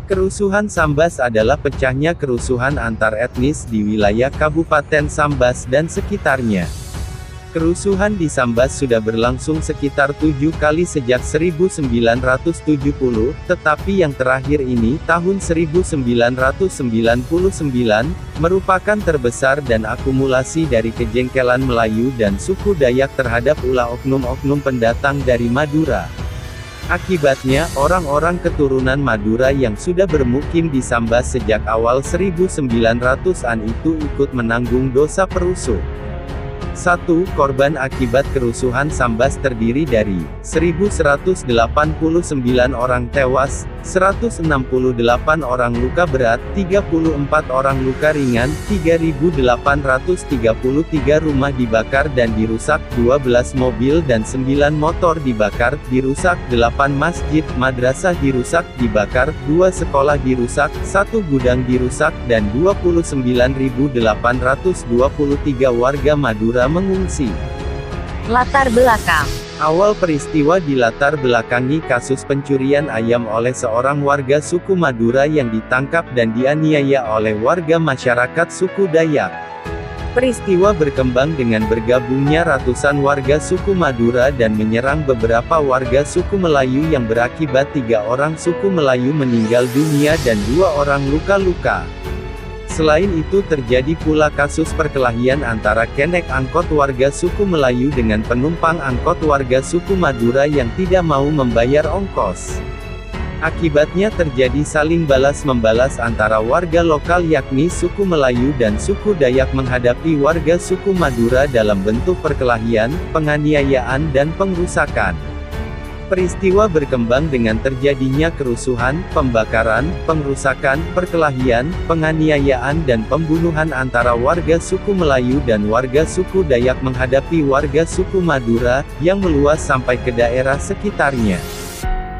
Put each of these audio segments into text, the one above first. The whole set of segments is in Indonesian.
Kerusuhan Sambas adalah pecahnya kerusuhan antar etnis di wilayah Kabupaten Sambas dan sekitarnya. Kerusuhan di Sambas sudah berlangsung sekitar 7 kali sejak 1970, tetapi yang terakhir ini, tahun 1999, merupakan terbesar dan akumulasi dari kejengkelan Melayu dan suku Dayak terhadap ulah oknum-oknum pendatang dari Madura. Akibatnya, orang-orang keturunan Madura yang sudah bermukim di Sambas sejak awal 1900-an itu ikut menanggung dosa perusuh. 1. Korban akibat kerusuhan Sambas terdiri dari 1.189 orang tewas, 168 orang luka berat, 34 orang luka ringan, 3.833 rumah dibakar dan dirusak, 12 mobil dan 9 motor dibakar, dirusak, 8 masjid, madrasah dirusak, dibakar, 2 sekolah dirusak, 1 gudang dirusak, dan 29.823 warga Madura mengungsi. Latar belakang. Awal peristiwa dilatar belakangi kasus pencurian ayam oleh seorang warga suku Madura yang ditangkap dan dianiaya oleh warga masyarakat suku Dayak. Peristiwa berkembang dengan bergabungnya ratusan warga suku Madura dan menyerang beberapa warga suku Melayu yang berakibat 3 orang suku Melayu meninggal dunia dan 2 orang luka-luka. Selain itu terjadi pula kasus perkelahian antara kenek angkot warga suku Melayu dengan penumpang angkot warga suku Madura yang tidak mau membayar ongkos. Akibatnya terjadi saling balas-membalas antara warga lokal yakni suku Melayu dan suku Dayak menghadapi warga suku Madura dalam bentuk perkelahian, penganiayaan dan pengrusakan. Peristiwa berkembang dengan terjadinya kerusuhan, pembakaran, pengrusakan, perkelahian, penganiayaan dan pembunuhan antara warga suku Melayu dan warga suku Dayak menghadapi warga suku Madura, yang meluas sampai ke daerah sekitarnya.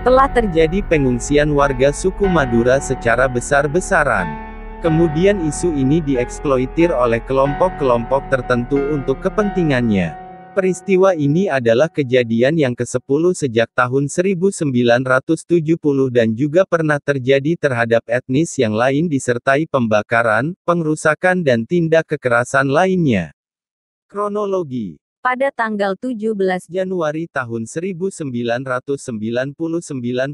Telah terjadi pengungsian warga suku Madura secara besar-besaran. Kemudian isu ini dieksploitir oleh kelompok-kelompok tertentu untuk kepentingannya. Peristiwa ini adalah kejadian yang ke-10 sejak tahun 1970 dan juga pernah terjadi terhadap etnis yang lain disertai pembakaran, pengrusakan dan tindak kekerasan lainnya. Kronologi. Pada tanggal 17 Januari tahun 1999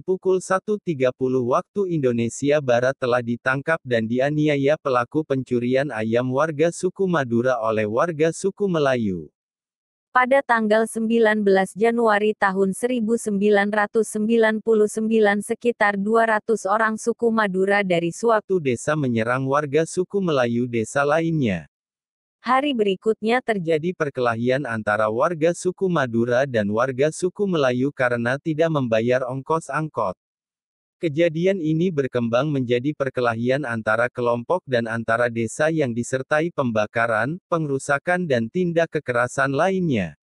pukul 1.30 waktu Indonesia Barat telah ditangkap dan dianiaya pelaku pencurian ayam warga suku Madura oleh warga suku Melayu. Pada tanggal 19 Januari tahun 1999 sekitar 200 orang suku Madura dari suatu desa menyerang warga suku Melayu desa lainnya. hari berikutnya Terjadi perkelahian antara warga suku Madura dan warga suku Melayu karena tidak membayar ongkos angkot. Kejadian ini berkembang menjadi perkelahian antara kelompok dan antara desa yang disertai pembakaran, pengrusakan dan tindak kekerasan lainnya.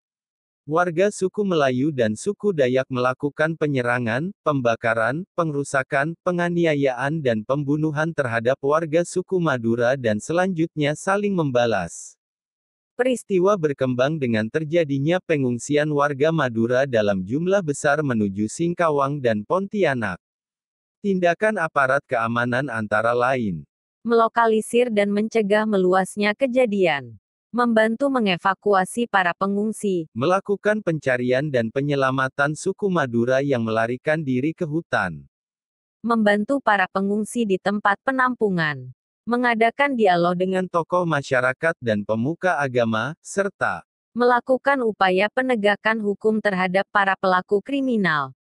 Warga suku Melayu dan suku Dayak melakukan penyerangan, pembakaran, pengrusakan, penganiayaan dan pembunuhan terhadap warga suku Madura dan selanjutnya saling membalas. Peristiwa berkembang dengan terjadinya pengungsian warga Madura dalam jumlah besar menuju Singkawang dan Pontianak. Tindakan aparat keamanan antara lain melokalisir dan mencegah meluasnya kejadian, membantu mengevakuasi para pengungsi, melakukan pencarian dan penyelamatan suku Madura yang melarikan diri ke hutan, membantu para pengungsi di tempat penampungan, mengadakan dialog dengan tokoh masyarakat dan pemuka agama, serta melakukan upaya penegakan hukum terhadap para pelaku kriminal.